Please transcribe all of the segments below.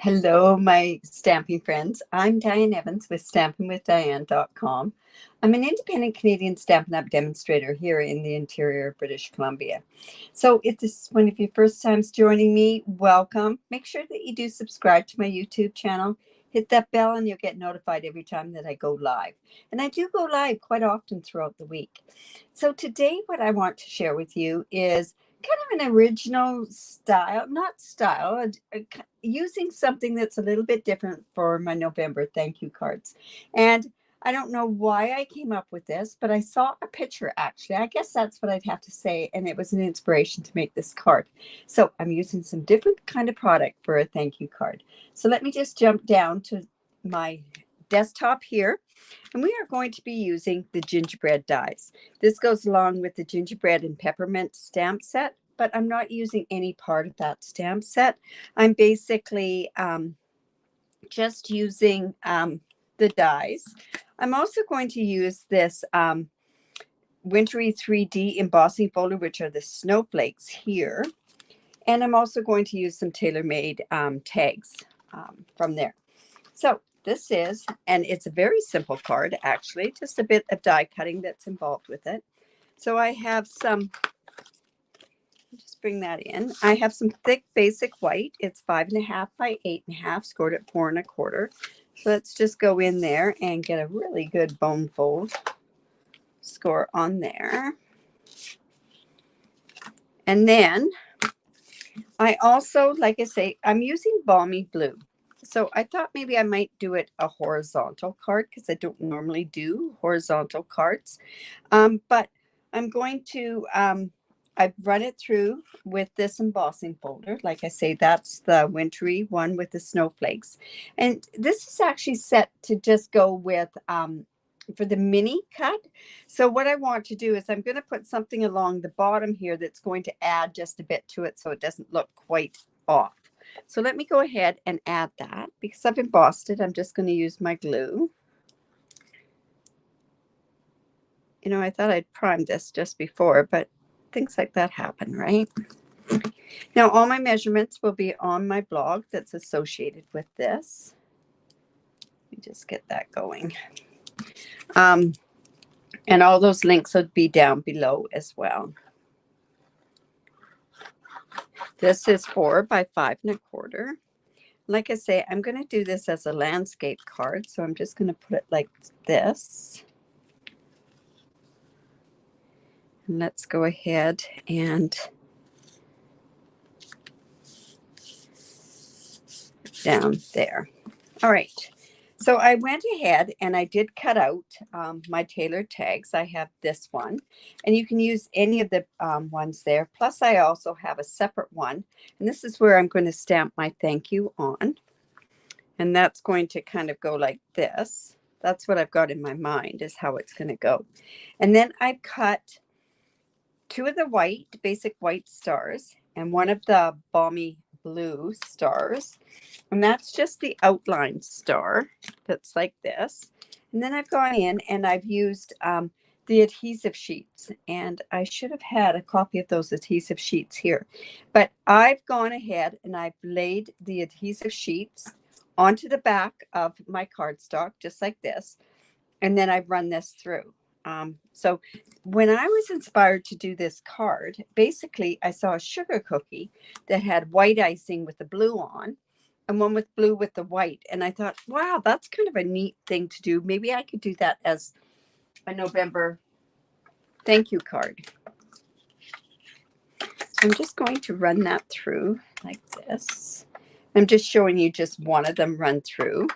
Hello, my stamping friends. I'm Diane Evans with stampingwithdiane.com. I'm an independent Canadian Stampin' Up demonstrator here in the interior of British Columbia. So if this is one of your first times joining me, welcome. Make sure that you do subscribe to my YouTube channel. Hit that bell and you'll get notified every time that I go live. And I do go live quite often throughout the week. So today what I want to share with you is kind of an original style, not style, using something that's a little bit different for my November thank you cards. And I don't know why I came up with this, but I saw a picture actually. I guess that's what I'd have to say. And it was an inspiration to make this card. So I'm using some different kind of product for a thank you card. So let me just jump down to my desktop here. And we are going to be using the Gingerbread Dies. This goes along with the Gingerbread and Peppermint stamp set, but I'm not using any part of that stamp set. I'm basically just using the dies. I'm also going to use this Wintry 3D embossing folder, which are the snowflakes here. And I'm also going to use some tailor-made tags from there. So this is, and it's a very simple card, actually, just a bit of die cutting that's involved with it. So I have some, just bring that in. I have some thick basic white. It's 5.5 by 8.5, scored at 4 1/4. So let's just go in there and get a really good bone fold score on there. And then I also, like I say, I'm using Balmy Blue. So I thought maybe I might do it a horizontal card because I don't normally do horizontal cards. But I'm going to, I've run it through with this embossing folder. Like I say, that's the wintry one with the snowflakes. And this is actually set to just go with, for the mini cut. So what I want to do is I'm going to put something along the bottom here that's going to add just a bit to it so it doesn't look quite off. So let me go ahead and add that. Because I've embossed it, I'm just going to use my glue. You know, I thought I'd primed this just before, but things like that happen, right? Now, all my measurements will be on my blog that's associated with this. Let me just get that going. And all those links would be down below as well. This is 4 by 5 1/4. Like I say, I'm going to do this as a landscape card. So I'm just going to put it like this. And let's go ahead and down there. All right. So I went ahead and I did cut out my tailored tags. I have this one, and you can use any of the ones there. Plus, I also have a separate one, and this is where I'm going to stamp my thank you on. And that's going to kind of go like this. That's what I've got in my mind is how it's going to go. And then I cut 2 of the white, basic white stars, and 1 of the balmy blue stars. And that's just the outline star that's like this. And then I've gone in and I've used the adhesive sheets. And I should have had a copy of those adhesive sheets here. But I've gone ahead and I've laid the adhesive sheets onto the back of my cardstock, just like this. And then I've run this through. So when I was inspired to do this card, basically I saw a sugar cookie that had white icing with the blue on and one with blue with the white. And I thought, wow, that's kind of a neat thing to do. Maybe I could do that as a November thank you card. So I'm just going to run that through like this. I'm just showing you just one of them run through.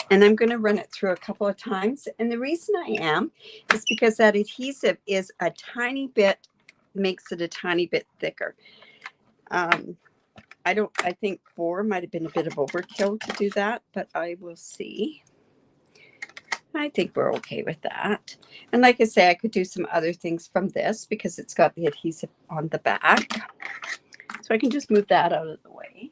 And I'm going to run it through a couple of times. And the reason I am is because that adhesive is a tiny bit, makes it a tiny bit thicker. I think 4 might have been a bit of overkill to do that, but I will see. I think we're okay with that. And like I say, I could do some other things from this because it's got the adhesive on the back. So I can just move that out of the way.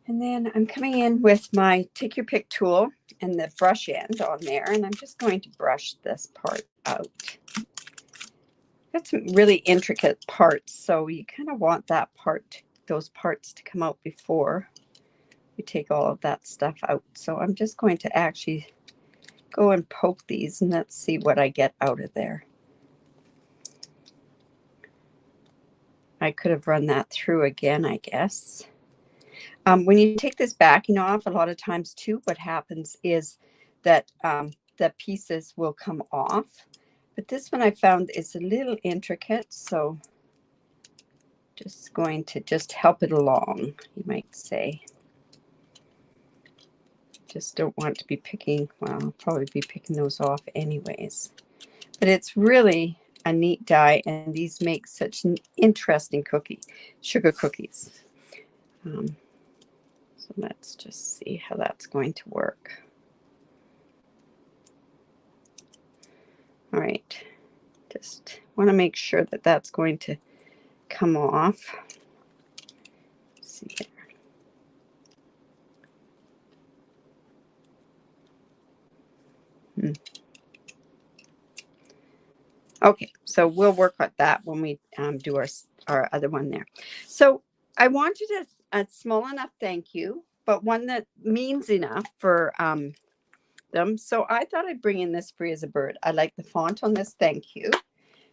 And then I'm coming in with my take your pick tool and the brush end on there. And I'm just going to brush this part out. got some really intricate parts, so you kind of want that part, those parts to come out before we take all of that stuff out. So I'm just going to actually go and poke these, and let's see what I get out of there. I could have run that through again, I guess. When you take this backing off, a lot of times too, what happens is that the pieces will come off. But this one I found is a little intricate, so just going to just help it along, you might say. Just don't want to be picking, well, I'll probably be picking those off anyways. But it's really a neat die, and these make such an interesting sugar cookies. So let's just see how that's going to work. All right, just want to make sure that that's going to come off. Let's see here. Okay, so we'll work on that when we do our other one there. So I wanted a small enough thank you, but one that means enough for them. So I thought I'd bring in this Free as a Bird. I like the font on this thank you.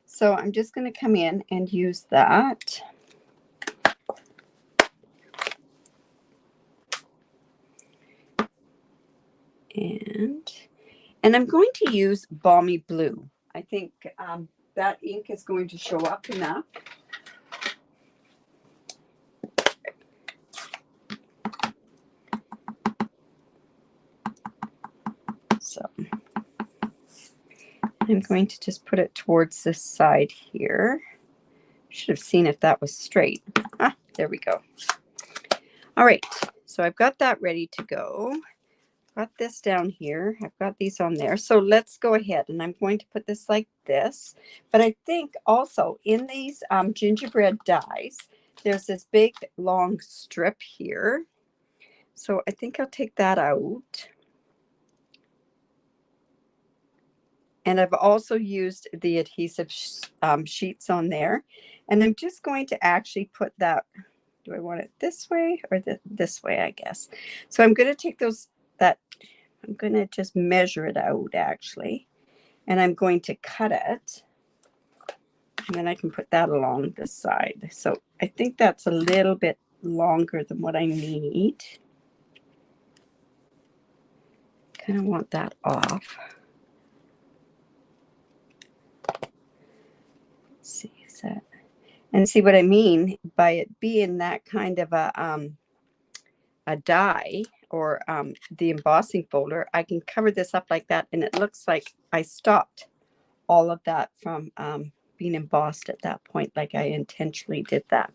So I'm just going to come in and use that. And I'm going to use Balmy Blue. I think that ink is going to show up enough. So I'm going to just put it towards this side here. Should have seen if that was straight. Ah, there we go. All right, so I've got that ready to go. Got this down here. I've got these on there. So let's go ahead, and I'm going to put this like this. But I think also in these gingerbread dies, there's this big long strip here. So I think I'll take that out. And I've also used the adhesive sheets on there. And I'm just going to actually put that, do I want it this way or this way, I guess. So I'm going to take I'm going to just measure it out actually. And I'm going to cut it. And then I can put that along this side. So I think that's a little bit longer than what I need. Kind of want that off. Let's see, is that, and see what I mean by it being that kind of a die or the embossing folder. I can cover this up like that, and it looks like I stopped all of that from being embossed at that point, like I intentionally did that.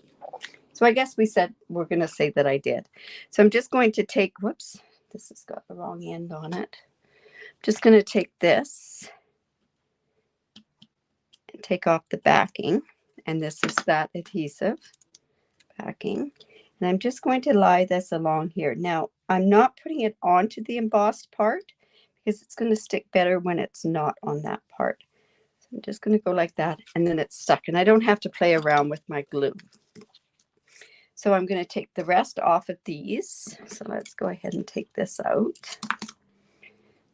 So I guess we're going to say that I did. So I'm just going to take, whoops, this has got the wrong end on it. I'm just going to take this and take off the backing. And this is that adhesive backing. And I'm just going to lie this along here. Now, I'm not putting it onto the embossed part because it's going to stick better when it's not on that part. So I'm just going to go like that, and then it's stuck. And I don't have to play around with my glue. So I'm going to take the rest off of these. So let's go ahead and take this out.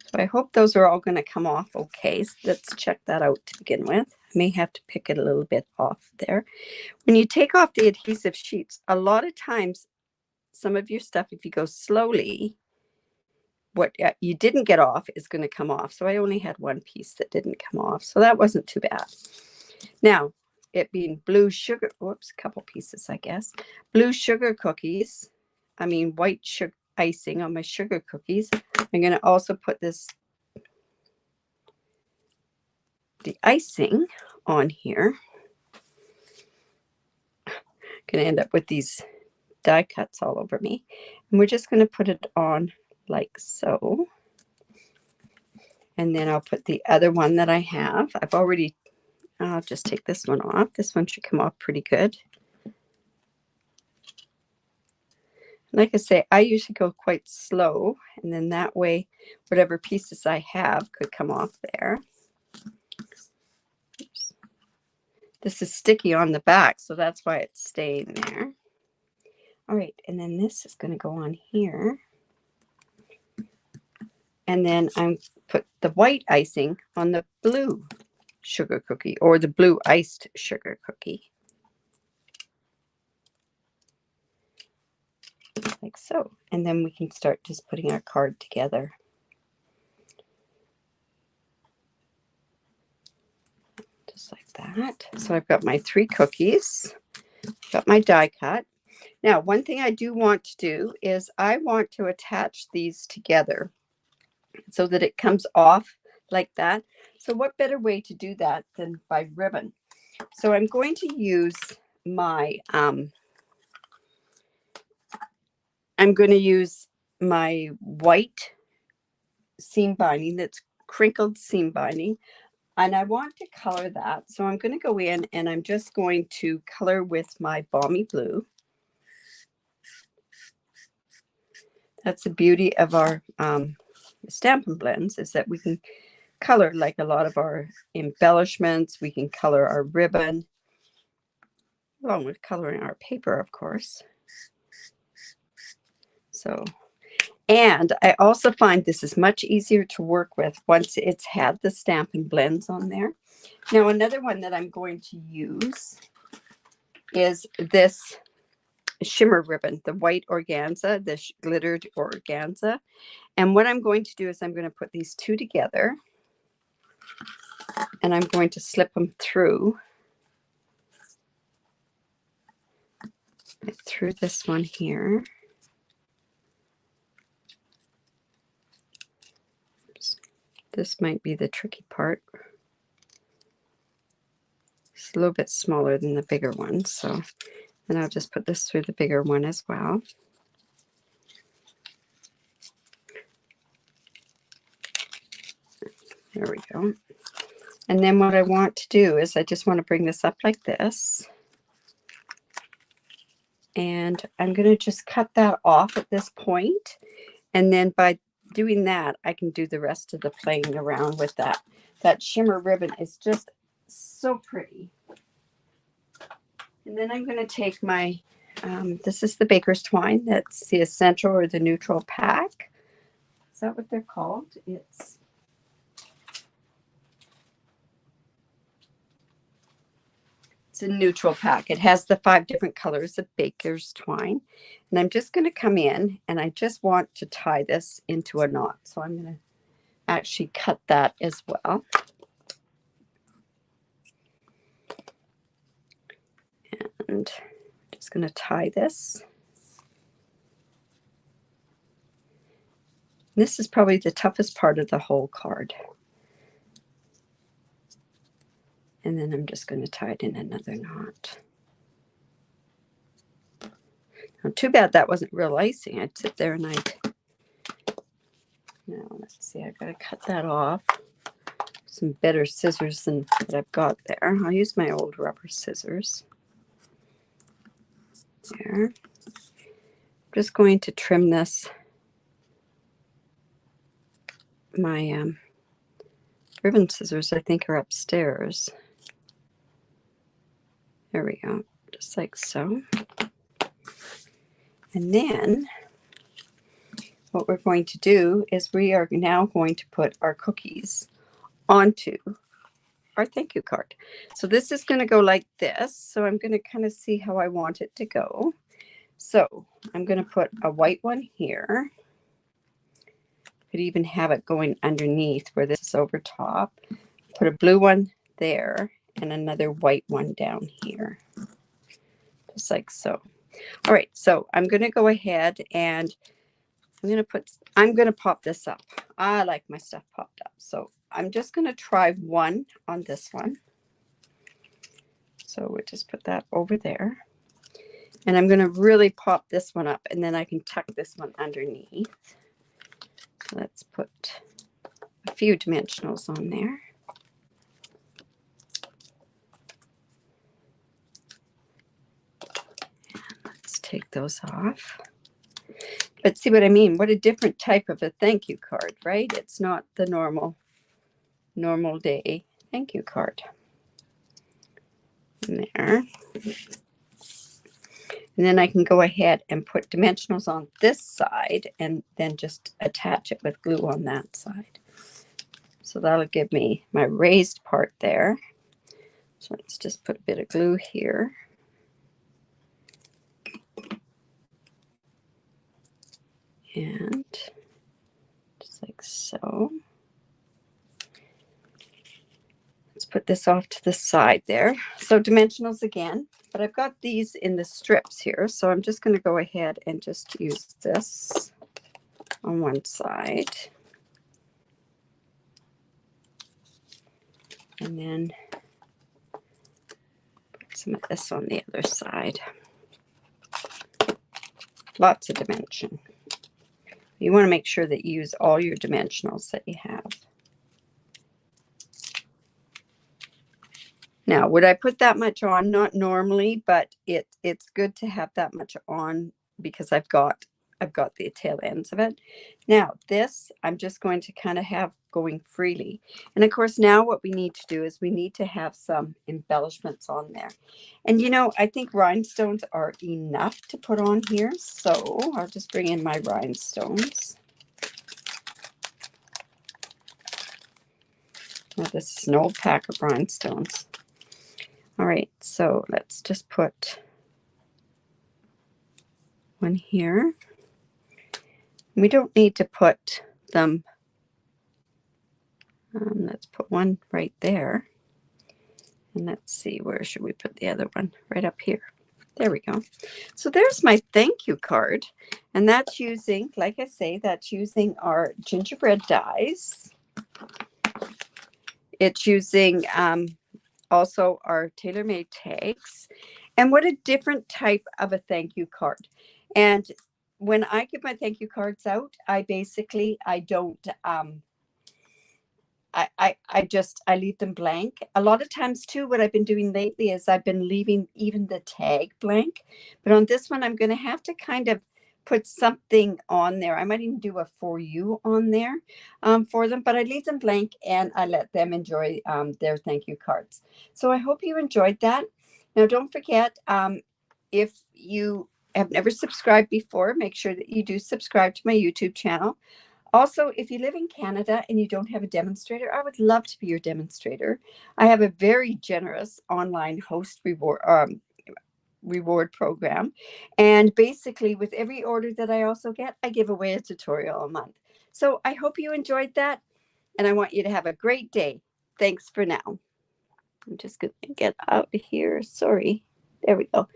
So I hope those are all going to come off okay. So let's check that out to begin with. I may have to pick it a little bit off there. When you take off the adhesive sheets, a lot of times, some of your stuff, if you go slowly, what you didn't get off is going to come off. So I only had one piece that didn't come off. So that wasn't too bad. Now, it being blue sugar, whoops, a couple pieces, I guess. Blue sugar cookies, white sugar icing on my sugar cookies. I'm going to also put the icing on here. Going to end up with these die cuts all over me. And we're just going to put it on like so. And then I'll put the other one that I have. I'll just take this one off. This one should come off pretty good. Like I say, I usually go quite slow, and then that way, whatever pieces I have could come off there. Oops. This is sticky on the back, so that's why it's staying there. All right, and then this is going to go on here. And then I'm put the white icing on the blue sugar cookie, or the blue iced sugar cookie. Like so. And then we can start just putting our card together. Just like that. So I've got my 3 cookies, got my die cut. Now, one thing I do want to do is I want to attach these together so that it comes off like that. So what better way to do that than by ribbon? So I'm going to use my white seam binding, that's crinkled seam binding, and I want to color that. So I'm going to go in and I'm just going to color with my balmy blue. That's the beauty of our Stampin' Blends, is that we can color like a lot of our embellishments. We can color our ribbon, along with coloring our paper, of course. So, and I also find this is much easier to work with once it's had the Stampin' Blends on there. Now, another one that I'm going to use is this shimmer ribbon, the white organza, the glittered organza. And what I'm going to do is I'm going to put these 2 together, and I'm going to slip them through this one here. Oops. This might be the tricky part. It's a little bit smaller than the bigger one, so then I'll just put this through the bigger one as well. There we go. And then what I want to do is I just want to bring this up like this. And I'm going to just cut that off at this point. And then by doing that, I can do the rest of the playing around with that. That shimmer ribbon is just so pretty. And then I'm going to take my, this is the Baker's Twine. That's the Essential or the Neutral Pack. Is that what they're called? It's a neutral pack. It has the 5 different colors of Baker's Twine. And I'm just going to come in and I just want to tie this into a knot. So I'm going to actually cut that as well. And I'm just going to tie this. This is probably the toughest part of the whole card. And then I'm just going to tie it in another knot. Now, too bad that wasn't real icing. I'd sit there and now let's see, I've got to cut that off. Some better scissors than what I've got there. I'll use my old rubber scissors. There. I'm just going to trim this. My ribbon scissors, I think, are upstairs. There we go, just like so. And then what we're going to do is we are now going to put our cookies onto our thank you card. So this is going to go like this. So I'm going to kind of see how I want it to go. So I'm going to put a white one here. Could even have it going underneath where this is over top. Put a blue one there and another white one down here. Just like so. All right, so I'm going to go ahead and I'm going to pop this up. I like my stuff popped up. So I'm just going to try one on this one. So we'll just put that over there. And I'm going to really pop this one up, and then I can tuck this one underneath. So let's put a few dimensionals on there. Let's take those off. But see what I mean? What a different type of a thank you card, right? It's not the normal day thank you card. in there. And then I can go ahead and put dimensionals on this side and then just attach it with glue on that side. So that'll give me my raised part there. So let's just put a bit of glue here. And just like so. Let's put this off to the side there. So dimensionals again, but I've got these in the strips here. So I'm just going to go ahead and just use this on one side. And then put some of this on the other side. Lots of dimension. You want to make sure that you use all your dimensionals that you have. Now, would I put that much on? Not normally, but it's good to have that much on because I've got the tail ends of it. Now, this I'm just going to kind of have going freely. And of course, now what we need to do is we need to have some embellishments on there. And you know, I think rhinestones are enough to put on here. So I'll just bring in my rhinestones. Now, this is an old pack of rhinestones. All right, so let's just put one here. We don't need to put them, let's put one right there. And let's see, where should we put the other one? Right up here. There we go. So there's my thank you card. And that's using, like I say, that's using our Gingerbread Dies. It's using also our tailor-made tags. And what a different type of a thank you card. And when I give my thank you cards out, I don't I leave them blank. A lot of times too, what I've been doing lately is I've been leaving even the tag blank. But on this one, I'm going to have to kind of put something on there. I might even do a for you on there for them, but I leave them blank and I let them enjoy their thank you cards. So I hope you enjoyed that. Now, don't forget, if you have never subscribed before, make sure that you do subscribe to my YouTube channel. Also, if you live in Canada and you don't have a demonstrator, I would love to be your demonstrator. I have a very generous online host reward program. And basically, with every order that I also get, I give away a tutorial a month. So I hope you enjoyed that. And I want you to have a great day. Thanks for now. I'm just going to get out of here. Sorry. There we go.